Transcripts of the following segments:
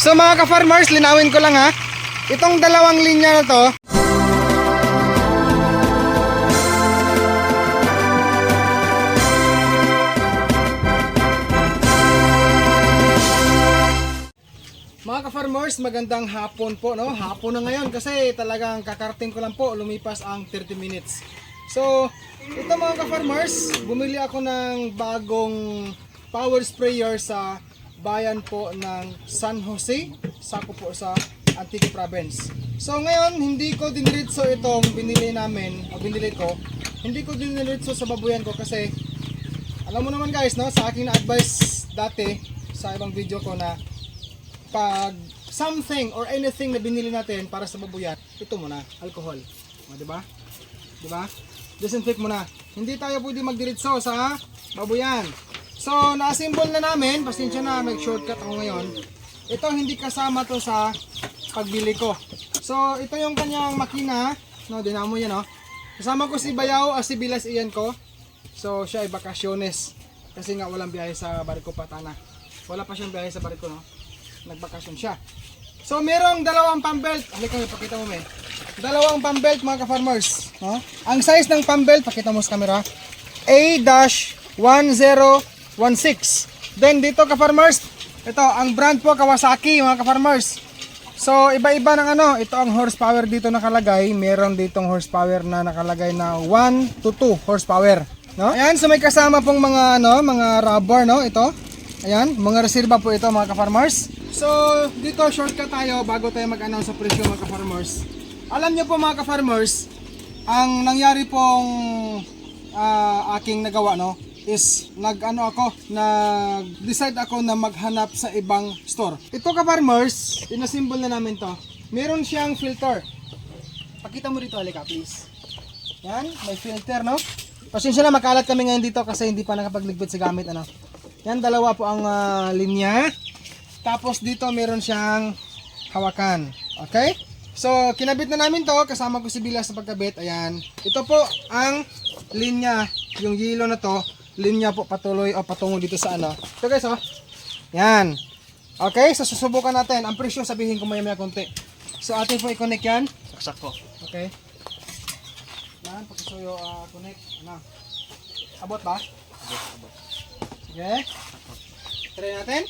So mga ka-farmers, linawin ko lang ha. Itong dalawang linya na to, mga ka-farmers, magandang hapon po, no? Hapon na ngayon kasi talagang kakarating ko lang po, lumipas ang 30 minutes. So, ito mga ka-farmers, bumili ako ng bagong power sprayer sa bayan po ng San Jose, sako po sa Antique Province. So ngayon, hindi ko diniritso itong binili namin, o binili ko, hindi ko diniritso sa babuyan ko kasi alam mo naman guys, no, sa aking na-advise dati sa ibang video ko na pag something or anything na binili natin para sa babuyan, ito muna, alcohol. O, diba? Diba? Disinfect muna. Hindi tayo pwede magdiritso sa babuyan. So, na-assemble na namin. Pasensya na, may shortcut ako ngayon. Ito, hindi kasama to sa pagbili ko. So, ito yung kanyang makina. No, dinamo yan, no? Kasama ko si Bayaw, si Bilas iyan ko. So, siya ay bakasyones. Kasi nga walang biyahe sa Barko Patana. Wala pa siyang biyahe sa Barko, no? Nagbakasyon siya. So, merong dalawang pambelt. Halika, pakita mo, may. Dalawang pambelt, mga ka-farmers. No? Ang size ng pambelt, pakita mo sa camera, A-1016. Then dito ka-farmers, ito ang brand po Kawasaki mga ka-farmers. So iba-iba ng ano, ito ang horsepower dito nakalagay. Meron ditong horsepower na nakalagay na 1 to 2 horsepower, no? Ayan, so may kasama pong mga ano, mga rubber, no, ito. Ayan, mga reserva po ito mga ka-farmers. So dito shortcut tayo bago tayo mag-announce sa presyo mga ka-farmers. Alam niyo po mga ka-farmers, ang nangyari pong aking nagawa, no, is nag-decide ako na maghanap sa ibang store. Ito ka-farmers, inasimbol na namin to. Meron siyang filter. Pakita mo dito, halika please. Yan, may filter, no? Pasensya na, makalat kami ngayon dito kasi hindi pa nakapagligpit sa gamit, ano. Yan, dalawa po ang linya. Tapos dito meron siyang hawakan. Okay? So, kinabit na namin to, kasama ko si Bila sa pagkabit. Ayan. Ito po ang linya, yung yelo na to. Linya po patuloy o patungo dito sa ano. Ito guys, oh. Yan. Okay, so susubukan natin. Ang presyo sabihin ko maya-maya konti. So atin po i-connect yan. Saksak po. Okay. Yan, pagkasuyo connect. Ano? Abot ba? Abot. Sige. Try natin.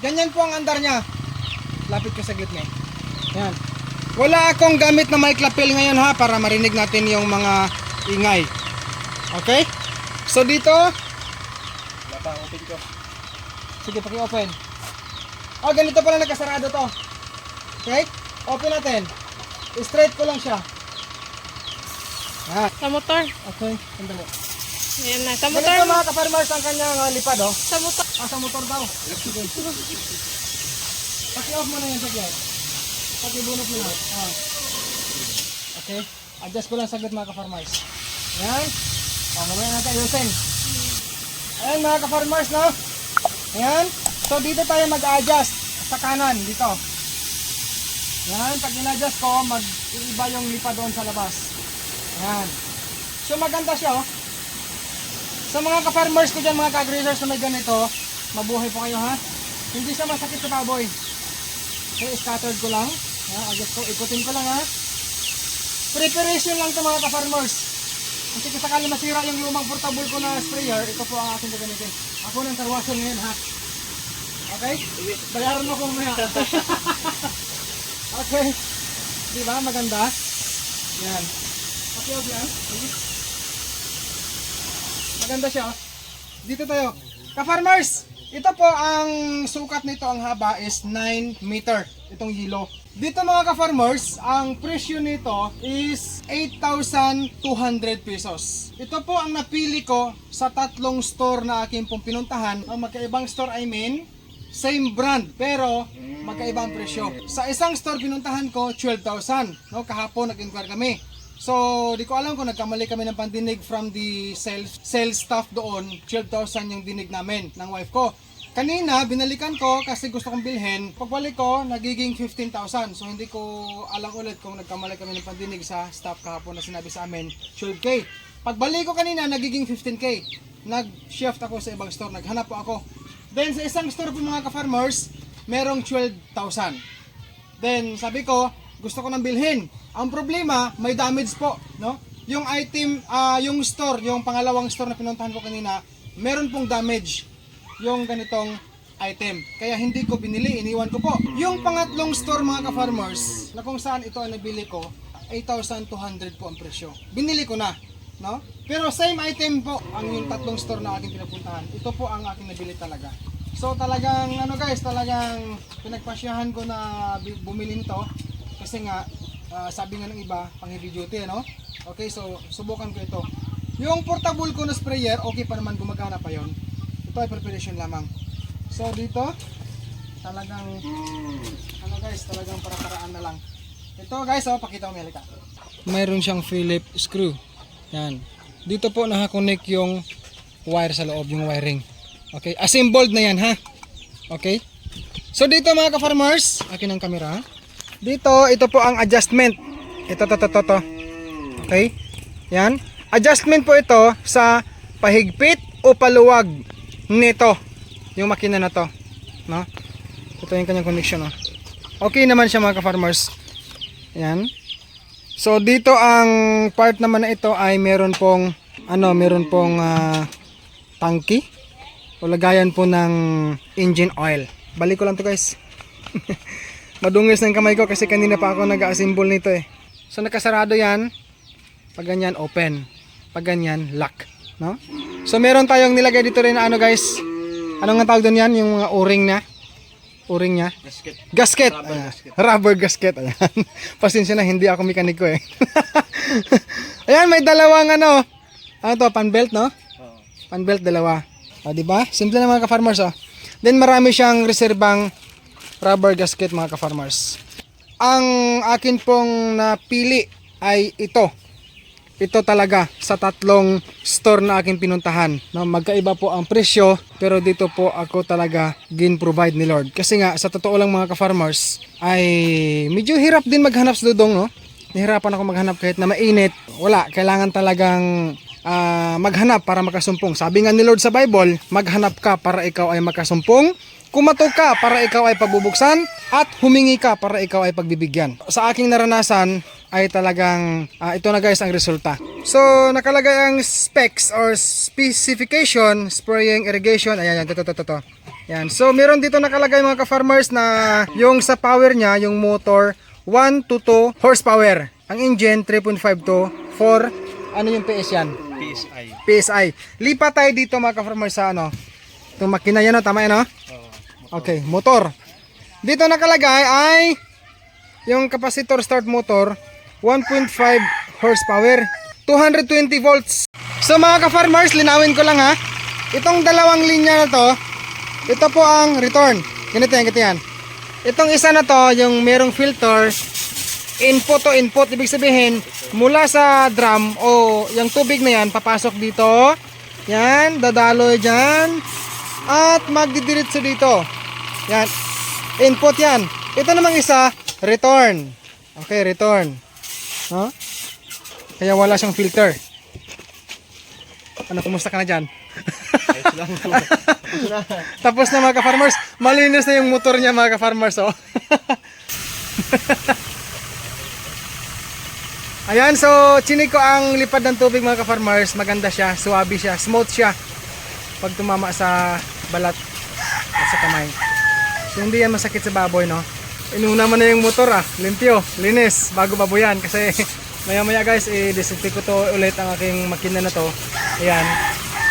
Ganyan po ang andar niya. Lapit ko sa gitna. Yan. Wala akong gamit na mic lapel ngayon ha, para marinig natin yung mga ingay. Okay? So dito, Wala pa, open ko. sige, paki-open. Oh, ganito pala nagkasarado to. Okay? Open natin. Straight ko lang siya. Ah, Sa motor. okay. Sandali. Ayan na. Sa motor. Ganito mga ka-farmers ang kanyang lipad, oh. Sa motor. Sa motor daw. Sige. Paki-off mo na yan, saglit. Paki-bunot mo na. Ah. Okay. Adjust ko lang saglit mga ka-farmers. Ayan. O, mamaya natin ayusin. Ayan mga ka-farmers, no? Ayan. So dito tayo mag-adjust sa kanan, dito. Ayan. Pag in-adjust ko, mag-iiba yung lipa doon sa labas. Ayan. So maganda siya, oh. Sa mga ka-farmers ko dyan, mga ka-grazers na may ganito, mabuhay po kayo, ha? Hindi siya masakit sa baboy. Okay, scattered ko lang. Adjust ko, ikutin ko lang, ha? Preparation lang ito mga ka-farmers. Kasi kung sakali masira yung lumang portable ko na sprayer, ito po ang aking gagamitin. Ako ng karwasan ngayon, ha? Okay? Bayaran mo ko mamaya. Okay. Diba? Maganda. Yan. Okay, yan. Maganda siya. Dito tayo. Ka-farmers, ito po ang sukat nito, ang haba is 9 meter. Itong yelo. Dito mga ka-farmers, ang presyo nito is 8,200 pesos. Ito po ang napili ko sa tatlong store na aking pong pinuntahan. Ang magkaibang store, I mean, same brand pero magkaibang presyo. Sa isang store pinuntahan ko, 12,000. No, kahapon nag-inquire kami. So, di ko alam kung nagkamali kami ng pandinig from the sales staff doon. 12,000 yung dinig namin ng wife ko. Kanina, binalikan ko kasi gusto kong bilhin. Pagbalik ko, nagiging 15,000. So, hindi ko alam ulit kung nagkamali kami ng pandinig sa staff kahapon na sinabi sa amin, 12K. Pagbalik ko kanina, nagiging 15K. Nag-shift ako sa ibang store. Naghanap po ako. Then sa isang store po mga ka-farmers, merong 12,000. Then sabi ko, gusto ko nang bilhin. Ang problema, may damage po, no? Yung item, yung store, yung pangalawang store na pinuntahan ko kanina, meron pong damage yung ganitong item. Kaya hindi ko binili, iniwan ko po. Yung pangatlong store mga ka-farmers, na kung saan ito ay nabili ko, 8,200 po ang presyo. Binili ko na, no? Pero same item po ang yung tatlong store na aking pinapuntahan. Ito po ang aking nabili talaga. So talagang ano guys, talagang pinagpasyahan ko na bumili nito kasi nga sabi nga ng iba, pang heavy duty, no? Okay, so subukan ko ito. Yung portable ko na sprayer, okay pa naman, gumagana pa yon. Ito ay preparation lamang. So dito, talagang ano guys, talagang para-paraan na lang. Ito guys, pakita ko melika. Mayroon siyang Phillips screw. Yan. Dito po nakakonect yung wire sa loob, yung wiring. Okay, assembled na yan ha. Okay. So dito mga ka-farmers, akin ang camera. Dito, ito po ang adjustment. Ito. Okay? Yan. Adjustment po ito sa pahigpit o paluwag nito. Yung makina na to. No? Ito yung kanyang connection. No? Okay naman siya mga ka-farmers. Yan. So dito ang part naman na ito ay meron pong tangki o lagayan po ng engine oil. Balik ko lang to guys. Madungis ng kamay ko kasi kanina pa ako nag-assemble nito eh. So nakasarado yan. Pag ganyan open. Pag ganyan lock, no? So meron tayong nilagay dito rin na ano guys. Ano nga tawag doon yan? Yung mga o-ring na. O-ring niya. Gasket. Rubber gasket. Ayan. Pasensya na, hindi ako mekaniko eh. Ayan, may dalawang ano to, pan belt, no? Pan belt dalawa. O, diba? Simple na mga ka-farmers, oh. Then marami siyang reserbang rubber gasket mga ka-farmers. Ang akin pong napili ay ito. Ito talaga sa tatlong store na aking pinuntahan. No, magkaiba po ang presyo, pero dito po ako talaga gin-provide ni Lord. Kasi nga sa totoo lang mga ka-farmers ay medyo hirap din maghanap sa dudong, no? Nahirapan ako maghanap kahit na mainit. Wala, kailangan talagang maghanap para makasumpong. Sabi nga ni Lord sa Bible, maghanap ka para ikaw ay makasumpong, kumatok ka para ikaw ay pagbubuksan, at humingi ka para ikaw ay pagbibigyan. Sa aking naranasan ay talagang ito na guys ang resulta. So nakalagay ang specs or specification, spraying, irrigation. Ayan, ito. Yan. So meron dito nakalagay mga ka-farmers na yung sa power niya, yung motor 1 to 2 horsepower. Ang engine 3.5 to 4. Ano yung PS yan? PSI. Lipat tayo dito mga ka-farmers sa ano. Itong makina yan, no? Tama yan, no? Okay, motor. Dito nakalagay ay yung capacitor start motor 1.5 horsepower, 220 volts. So mga ka-farmers, linawin ko lang ha. Itong dalawang linya na to, ito po ang return. Ganito yan. Itong isa na to, yung merong filter, input to input. Ibig sabihin, mula sa drum o yung tubig na yan, papasok dito. Yan, dadaloy dyan. At magdidiretso dito. Yan, input yan. Ito namang isa, return. Okay, return. No? Kaya wala siyang filter. Ano, kumusta ka na dyan? Tapos na mga ka-farmers, malinis na yung motor niya mga ka-farmers, oh. Ayan, so chinik ko ang lipad ng tubig mga ka-farmers. Maganda siya, suwabe siya, smooth siya pag tumama sa balat at sa kamay. So hindi yan masakit sa baboy, no? Inuna mo na yung motor, limpyo, linis bago baboyan kasi maya maya guys, i-disinfect ko to ulit ang aking makina na to. Ayan,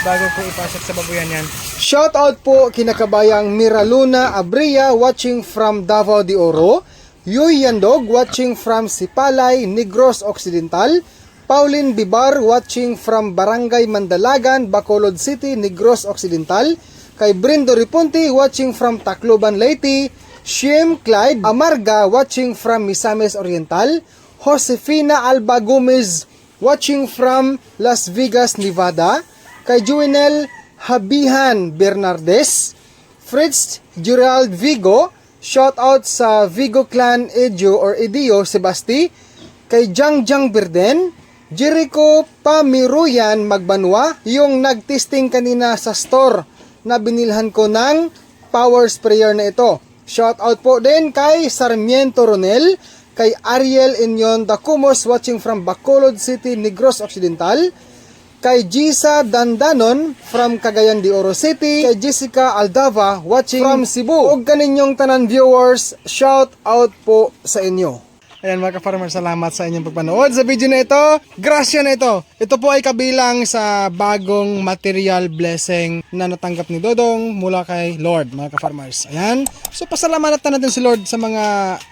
bago ko ipasok sa baboyan yan. Shout out po kinakabayang Miraluna Abria watching from Davao de Oro, Yuy Yandog watching from Sipalay, Negros Occidental, Pauline Bibar watching from Barangay Mandalagan, Bacolod City, Negros Occidental, kay Brindo Ripunti watching from Tacloban, Leyte, Shem Clyde Amarga watching from Misamis Oriental, Josefina Alba Gomez watching from Las Vegas, Nevada, kay Juvenel Habihan Bernardes, Fritz Gerald Vigo, shout out sa Vigo Clan Edio or Edio Sebasti, kay Jangjang Birden, Jericho Pamiruyan Magbanwa, yung nagtesting kanina sa store na binilhan ko ng power sprayer na ito. Shout out po din kay Sarmiento Ronel, kay Ariel Inyon Dacumos watching from Bacolod City, Negros Occidental, kay Gisa Dandanon from Cagayan de Oro City, kay Jessica Aldava watching from Cebu. Ug kaninyong tanan viewers, shout out po sa inyo. Ayan mga ka-farmer, salamat sa inyong pagpanood sa video na ito. Grasya na ito. Ito po ay kabilang sa bagong material blessing na natanggap ni Dodong mula kay Lord, mga ka-farmers. Ayan. So pasalamatan natin si Lord sa mga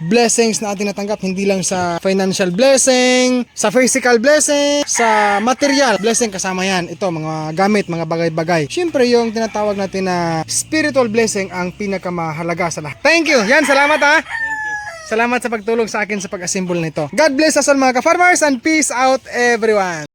blessings na ating natanggap. Hindi lang sa financial blessing, sa physical blessing, sa material blessing, kasama yan. Ito, mga gamit, mga bagay-bagay. Siyempre yung tinatawag natin na spiritual blessing ang pinakamahalaga sa lahat. Thank you. Yan, salamat ha. Salamat sa pagtulong sa akin sa pag-assemble nito. God bless us all mga ka-farmers and peace out everyone.